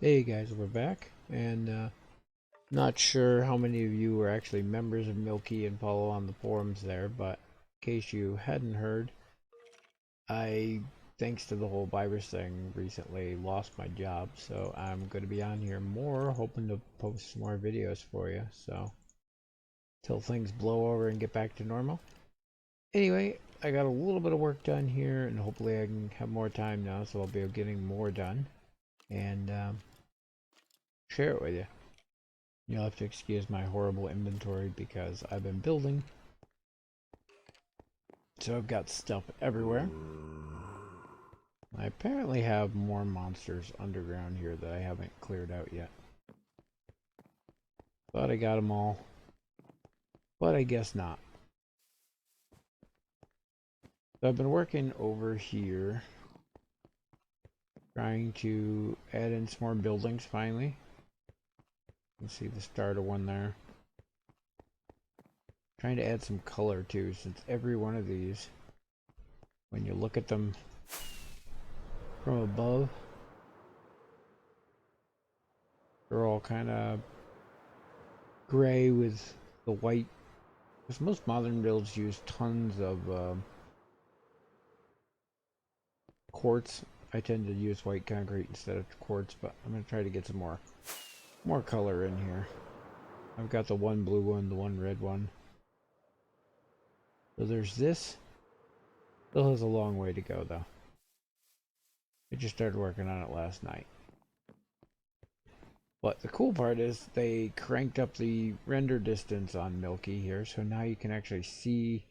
Hey guys, we're back, and not sure how many of you were actually members of Milky and follow on the forums there, but in case you hadn't heard, I, thanks to the whole virus thing, recently lost my job, so I'm going to be on here more, hoping to post some more videos for you, so till things blow over and get back to normal. Anyway, I got a little bit of work done here, and hopefully I can have more time now, so I'll be getting more done, and share it with you. You'll have to excuse my horrible inventory because I've been building. So I've got stuff everywhere. I apparently have more monsters underground here that I haven't cleared out yet. Thought I got them all, but I guess not. So I've been working over here, trying to add in some more buildings finally. You can see the start of one there. Trying to add some color too, since every one of these, when you look at them from above, they're all kind of gray with the white, because most modern builds use tons of quartz. I tend to use white concrete instead of quartz, but I'm going to try to get some more color in here. I've got the one blue one, the one red one. So there's this. Still has a long way to go though. I just started working on it last night. But the cool part is they cranked up the render distance on Milky here, so now you can actually see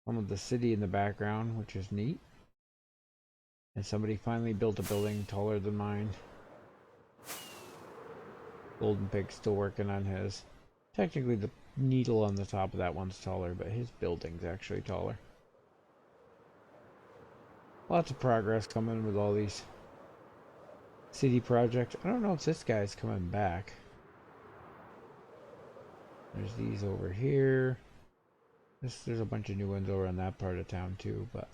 some of the city in the background, which is neat. And somebody finally built a building taller than mine. Golden Pig's still working on his. Technically the needle on the top of that one's taller, but his building's actually taller. Lots of progress coming with all these city projects. I don't know if this guy's coming back. There's these over here. There's a bunch of new ones over on that part of town too, but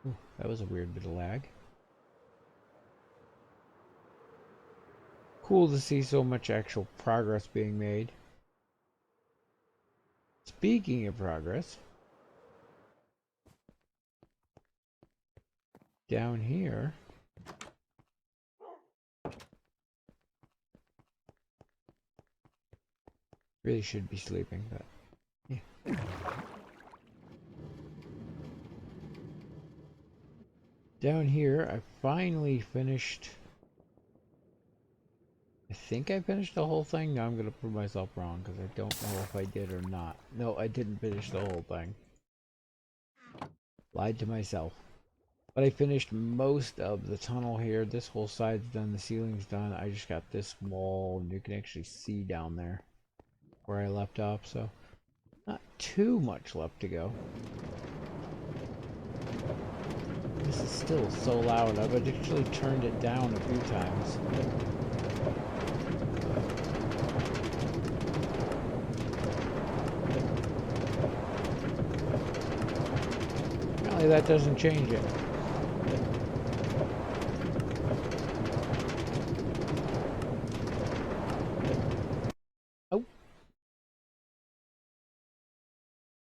ooh, that was a weird bit of lag. Cool to see so much actual progress being made. Speaking of progress, down here, really should be sleeping, but yeah. Down here, I finally finished. I think I finished the whole thing. Now I'm going to prove myself wrong because I don't know if I did or not. No, I didn't finish the whole thing. Lied to myself. But I finished most of the tunnel here. This whole side's done. The ceiling's done. I just got this wall, and you can actually see down there where I left off. So not too much left to go. This is still so loud. I've actually turned it down a few times. Apparently that doesn't change it. Oh.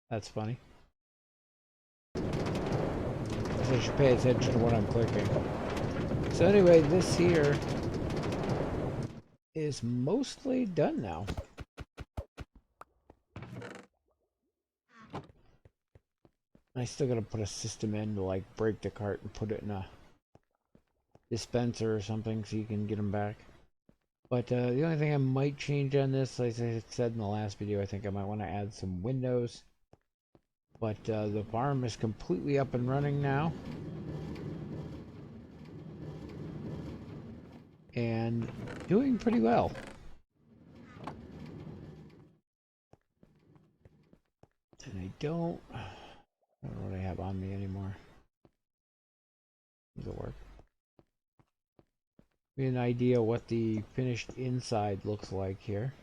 That's funny. I should pay attention to what I'm clicking. So anyway, this here is mostly done now. I still gotta put a system in to like break the cart and put it in a dispenser or something so you can get them back. But the only thing I might change on this, like I said in the last video, I think I might want to add some windows. But the farm is completely up and running now. And doing pretty well. And I don't know what I have on me anymore. Does it work? Give me an idea what the finished inside looks like here.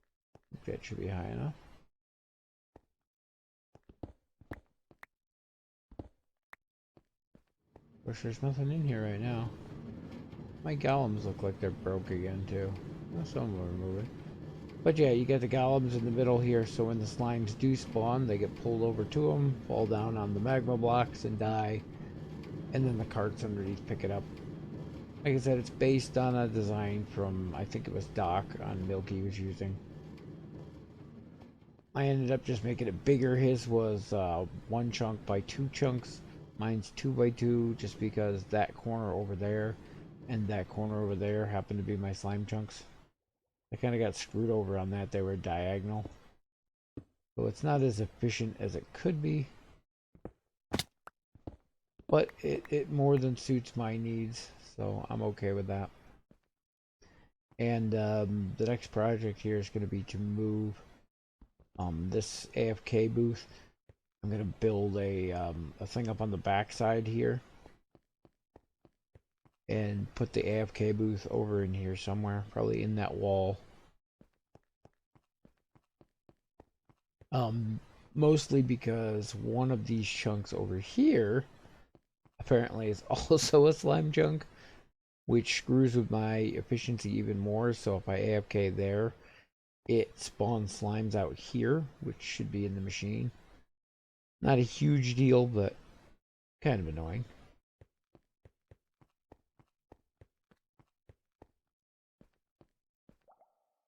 I think that should be high enough. Of course, there's nothing in here right now. My golems look like they're broke again too. Well, some of them are moving. But yeah, you get the golems in the middle here, so when the slimes do spawn, they get pulled over to them, fall down on the magma blocks and die, and then the carts underneath pick it up. Like I said, it's based on a design from, I think it was Doc on Milky was using. I ended up just making it bigger. His was 1 chunk by 2 chunks. Mine's 2 by 2, just because that corner over there and that corner over there happened to be my slime chunks. I kind of got screwed over on that. They were diagonal. So it's not as efficient as it could be. But it more than suits my needs. So I'm okay with that. And the next project here is going to be to move this AFK booth. I'm going to build a thing up on the back side here. And put the AFK booth over in here somewhere. Probably in that wall. Mostly because one of these chunks over here apparently is also a slime chunk, which screws with my efficiency even more. So if I AFK there, it spawns slimes out here, which should be in the machine. Not a huge deal, but kind of annoying.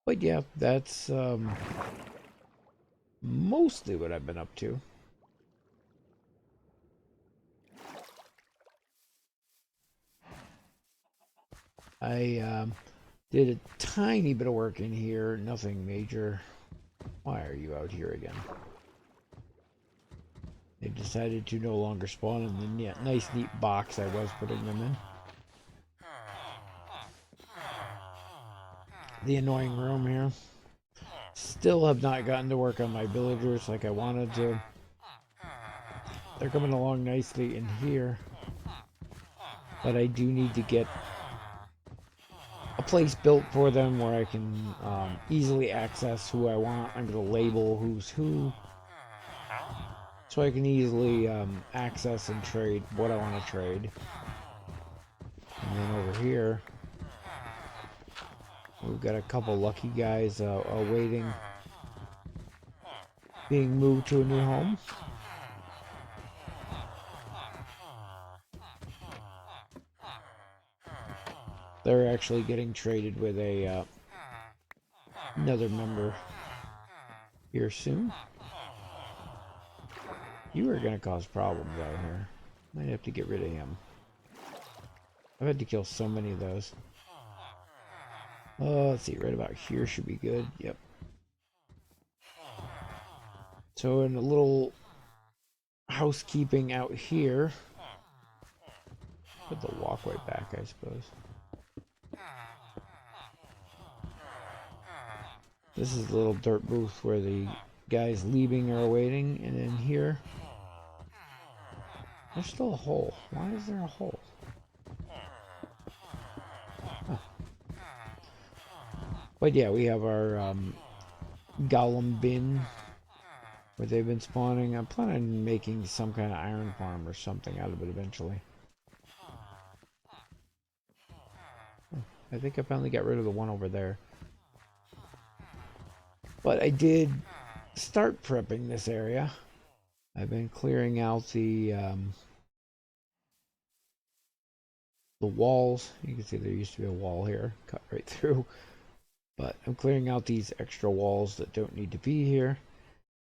But yeah, that's mostly what I've been up to. I did a tiny bit of work in here, nothing major. Why are you out here again? They decided to no longer spawn in the nice neat box I was putting them in. The annoying room here. Still have not gotten to work on my villagers like I wanted to. They're coming along nicely in here. But I do need to get a place built for them where I can easily access who I want. I'm going to label who's who. So I can easily access and trade what I want to trade. And then over here, we've got a couple lucky guys awaiting being moved to a new home. They're actually getting traded with a another member here soon. You are going to cause problems out here. Might have to get rid of him. I've had to kill so many of those. Let's see, right about here should be good. Yep. So in a little housekeeping out here. Put the walkway back, I suppose. This is the little dirt booth where the guys leaving are waiting, and in here, there's still a hole. Why is there a hole? Huh. But yeah, we have our golem bin where they've been spawning. I'm planning on making some kind of iron farm or something out of it eventually. I think I finally got rid of the one over there. But I did start prepping this area. I've been clearing out the walls. You can see there used to be a wall here, cut right through. But I'm clearing out these extra walls that don't need to be here.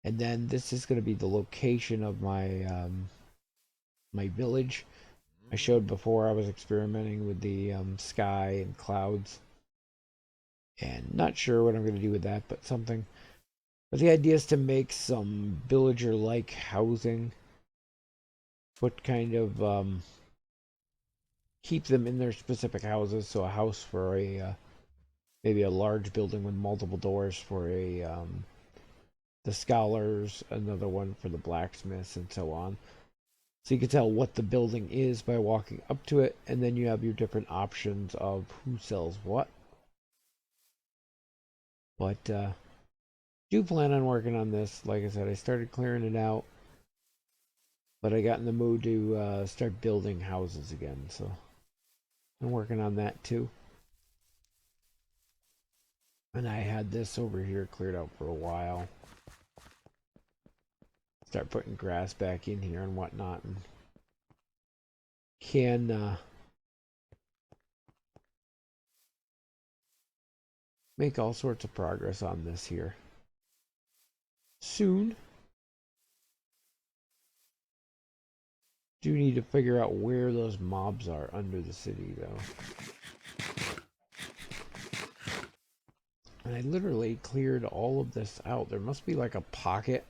And then this is going to be the location of my my village. I showed before I was experimenting with the sky and clouds. And not sure what I'm going to do with that, but something. But the idea is to make some villager-like housing. What kind of keep them in their specific houses. So a house for a maybe a large building with multiple doors for a the scholars, another one for the blacksmiths, and so on. So you can tell what the building is by walking up to it, and then you have your different options of who sells what. But do plan on working on this. Like I said, I started clearing it out, but I got in the mood to start building houses again. So I'm working on that too. And I had this over here cleared out for a while. Start putting grass back in here and whatnot, and can make all sorts of progress on this here soon. Do need to figure out where those mobs are under the city though. And I literally cleared all of this out. There must be like a pocket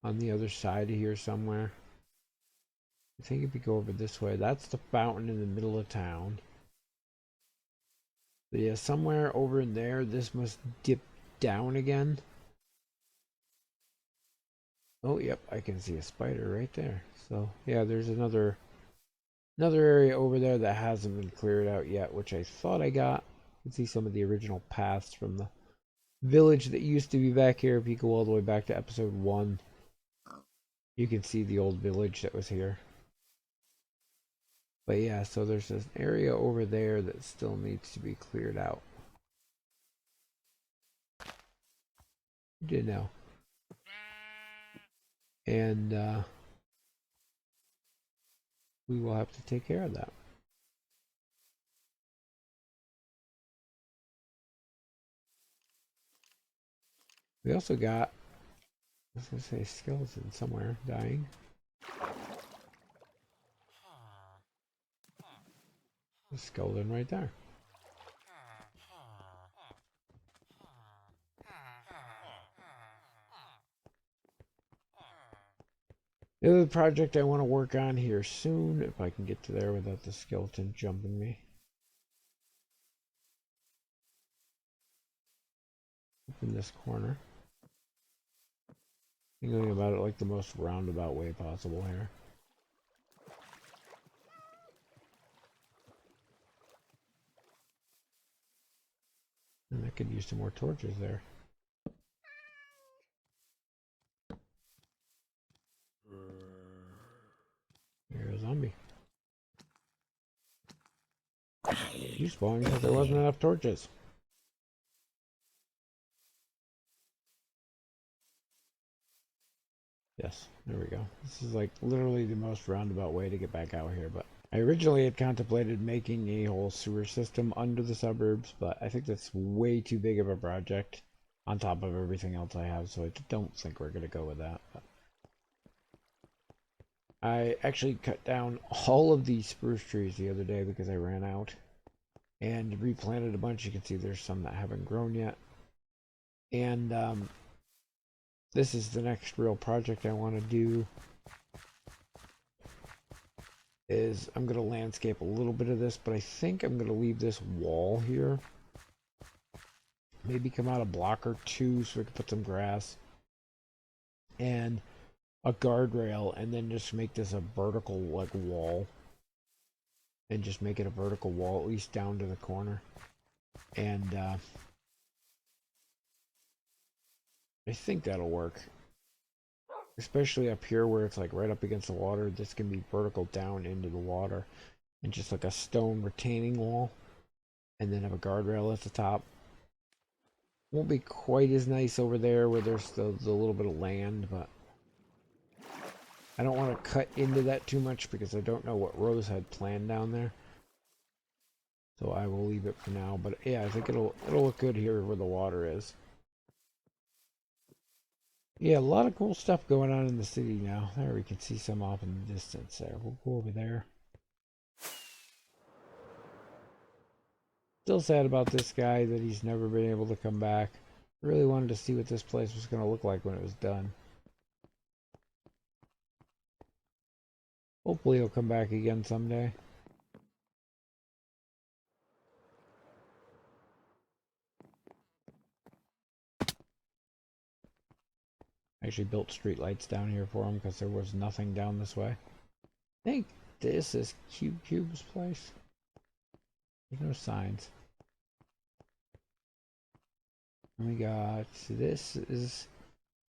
on the other side of here somewhere. I think if you go over this way, that's the fountain in the middle of town. But yeah, somewhere over in there, this must dip down again. Oh, yep, I can see a spider right there. So, yeah, there's another area over there that hasn't been cleared out yet, which I thought I got. You can see some of the original paths from the village that used to be back here. If you go all the way back to episode 1, you can see the old village that was here. But yeah, so there's an area over there that still needs to be cleared out. You did know. And we will have to take care of that. We also got, I was going to say, skeleton somewhere dying. A skeleton right there. The other project I want to work on here soon, if I can get to there without the skeleton jumping me. In this corner. Thinking about it like the most roundabout way possible here. And I could use some more torches there. Here's a zombie. You spawned because there wasn't enough torches. Yes, there we go. This is like literally the most roundabout way to get back out here, but I originally had contemplated making a whole sewer system under the suburbs, but I think that's way too big of a project on top of everything else I have, so I don't think we're going to go with that. But I actually cut down all of these spruce trees the other day because I ran out and replanted a bunch. You can see there's some that haven't grown yet. And this is the next real project I want to do. Is I'm going to landscape a little bit of this, but I think I'm going to leave this wall here. Maybe come out a block or two so we can put some grass and a guardrail, and then just make this a vertical like wall, and just make it a vertical wall at least down to the corner. And I think that'll work, especially up here where it's like right up against the water. This can be vertical down into the water, and just like a stone retaining wall, and then have a guardrail at the top. Won't be quite as nice over there where there's the little bit of land, but I don't want to cut into that too much because I don't know what Rose had planned down there. So I will leave it for now. But yeah, I think it'll look good here where the water is. Yeah, a lot of cool stuff going on in the city now. There, we can see some off in the distance there. We'll go over there. Still sad about this guy that he's never been able to come back. Really wanted to see what this place was going to look like when it was done. Hopefully he'll come back again someday. I actually built streetlights down here for him because there was nothing down this way. I think this is Cube's place. There's no signs. And we got, this is,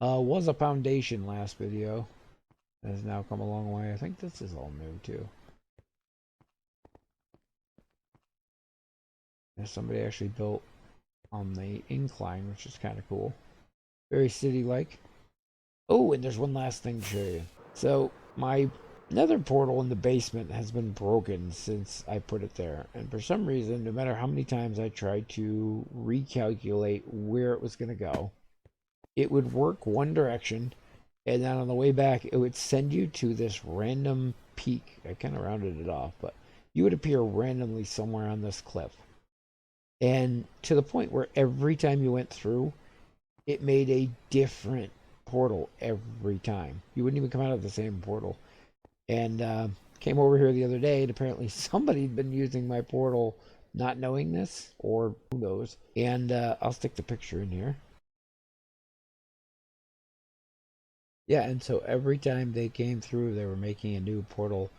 was a foundation last video. has now come a long way. I think this is all new too. And somebody actually built on the incline, which is kind of cool. Very city-like. Oh, and there's one last thing to show you. So my nether portal in the basement has been broken since I put it there. And for some reason, no matter how many times I tried to recalculate where it was going to go, it would work one direction, and then on the way back, it would send you to this random peak. I kind of rounded it off, but you would appear randomly somewhere on this cliff. And to the point where every time you went through, it made a different portal every time. You wouldn't even come out of the same portal. And came over here the other day, and apparently somebody had been using my portal not knowing this, or who knows. And I'll stick the picture in here. Yeah, and so every time they came through, they were making a new portal,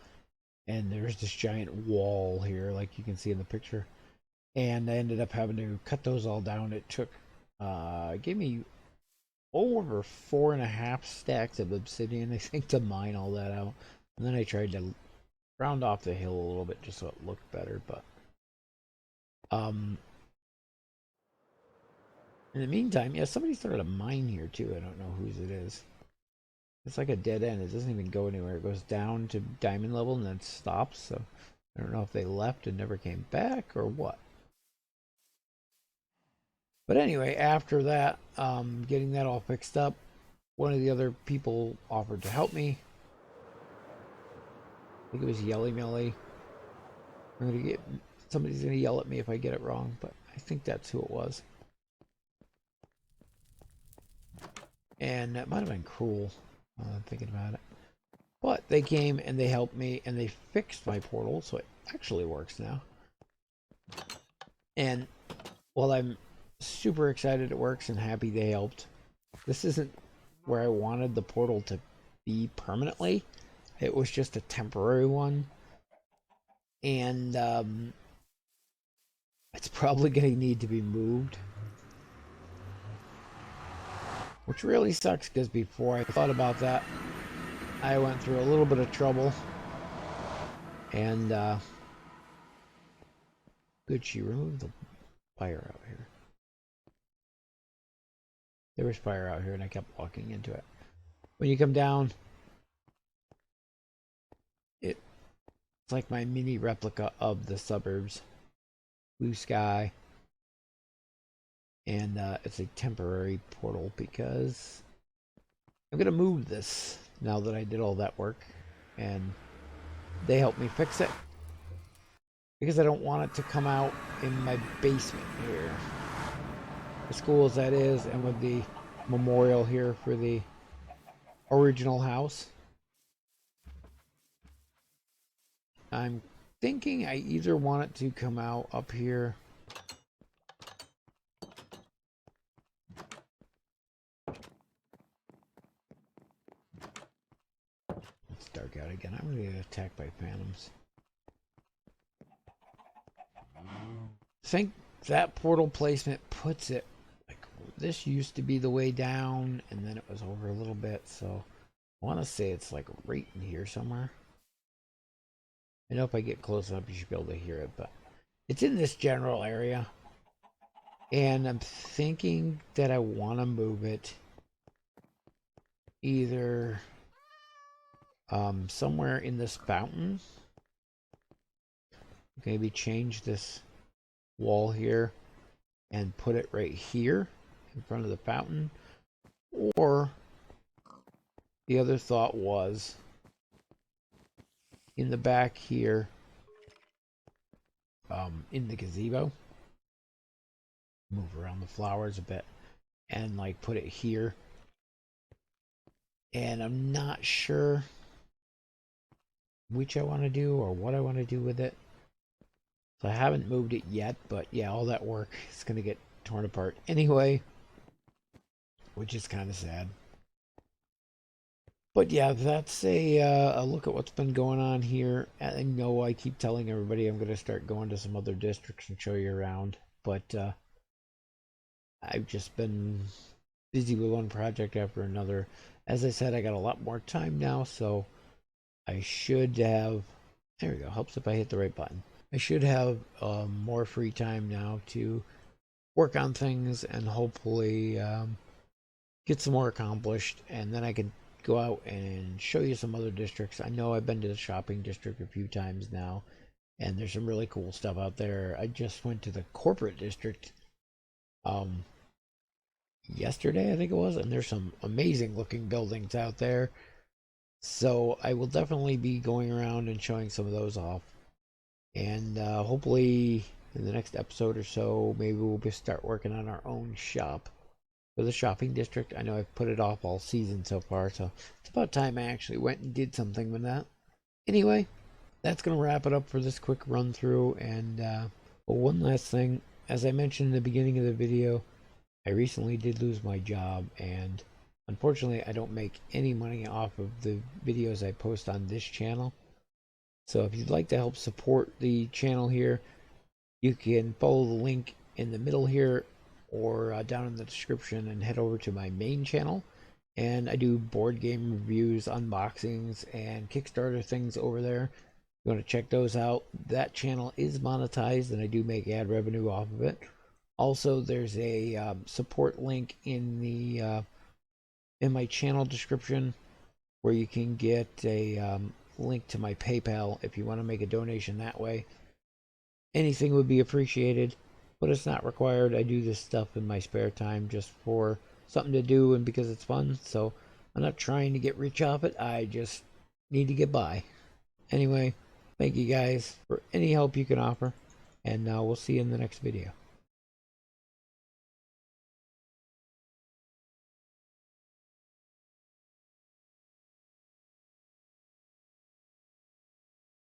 and there's this giant wall here, like you can see in the picture. And I ended up having to cut those all down. It took, gave me over 4.5 stacks of obsidian, I think, to mine all that out. And then I tried to round off the hill a little bit just so it looked better, but in the meantime, yeah, somebody started a mine here too. I don't know whose it is. It's like a dead end. It doesn't even go anywhere. It goes down to diamond level and then stops. So I don't know if they left and never came back or what. But anyway, after that, getting that all fixed up, one of the other people offered to help me. I think it was Yelly Melly. Somebody's gonna yell at me if I get it wrong, but I think that's who it was. And that might have been Cruel. I'm thinking about it. But they came and they helped me and they fixed my portal, so it actually works now. And while I'm super excited it works and happy they helped, this isn't where I wanted the portal to be permanently. It was just a temporary one. And it's probably going to need to be moved. Which really sucks, because before I thought about that, I went through a little bit of trouble. And good, she removed the fire out here. There was fire out here and I kept walking into it. When you come down, it's like my mini replica of the suburbs. Blue sky. And it's a temporary portal because I'm going to move this now that I did all that work. And they helped me fix it. Because I don't want it to come out in my basement here. As cool as that is, and with the memorial here for the original house, I'm thinking I either want it to come out up here. It's dark out again. I'm going to get attacked by phantoms. I think that portal placement puts it like this used to be the way down, and then it was over a little bit, so I want to say it's like right in here somewhere. I know if I get close enough you should be able to hear it, but it's in this general area. And I'm thinking that I want to move it either somewhere in this fountain. Maybe change this wall here and put it right here in front of the fountain. Or the other thought was in the back here, in the gazebo, move around the flowers a bit and like put it here. And I'm not sure which I want to do or what I want to do with it. So I haven't moved it yet, but yeah, all that work is going to get torn apart anyway, which is kind of sad. But yeah, that's a look at what's been going on here. I know I keep telling everybody I'm going to start going to some other districts and show you around, but I've just been busy with one project after another. As I said, I got a lot more time now, so I should have, there we go, helps if I hit the right button. I should have more free time now to work on things and hopefully get some more accomplished, and then I can go out and show you some other districts. I know I've been to the shopping district a few times now, and there's some really cool stuff out there. I just went to the corporate district yesterday, I think it was, and there's some amazing looking buildings out there. So I will definitely be going around and showing some of those off. And hopefully in the next episode or so, maybe we'll just start working on our own shop for the shopping district. I know I've put it off all season so far, so it's about time I actually went and did something with that. Anyway, that's going to wrap it up for this quick run through. And one last thing, as I mentioned in the beginning of the video, I recently did lose my job, and unfortunately I don't make any money off of the videos I post on this channel. So if you'd like to help support the channel here, you can follow the link in the middle here or down in the description and head over to my main channel. And I do board game reviews, unboxings, and Kickstarter things over there. If you want to check those out, that channel is monetized and I do make ad revenue off of it. Also, there's a support link in the in my channel description where you can get a link to my PayPal if you want to make a donation that way. Anything would be appreciated, but it's not required. I do this stuff in my spare time just for something to do and because it's fun. So I'm not trying to get rich off it. I just need to get by. Anyway, thank you guys for any help you can offer, and we'll see you in the next video.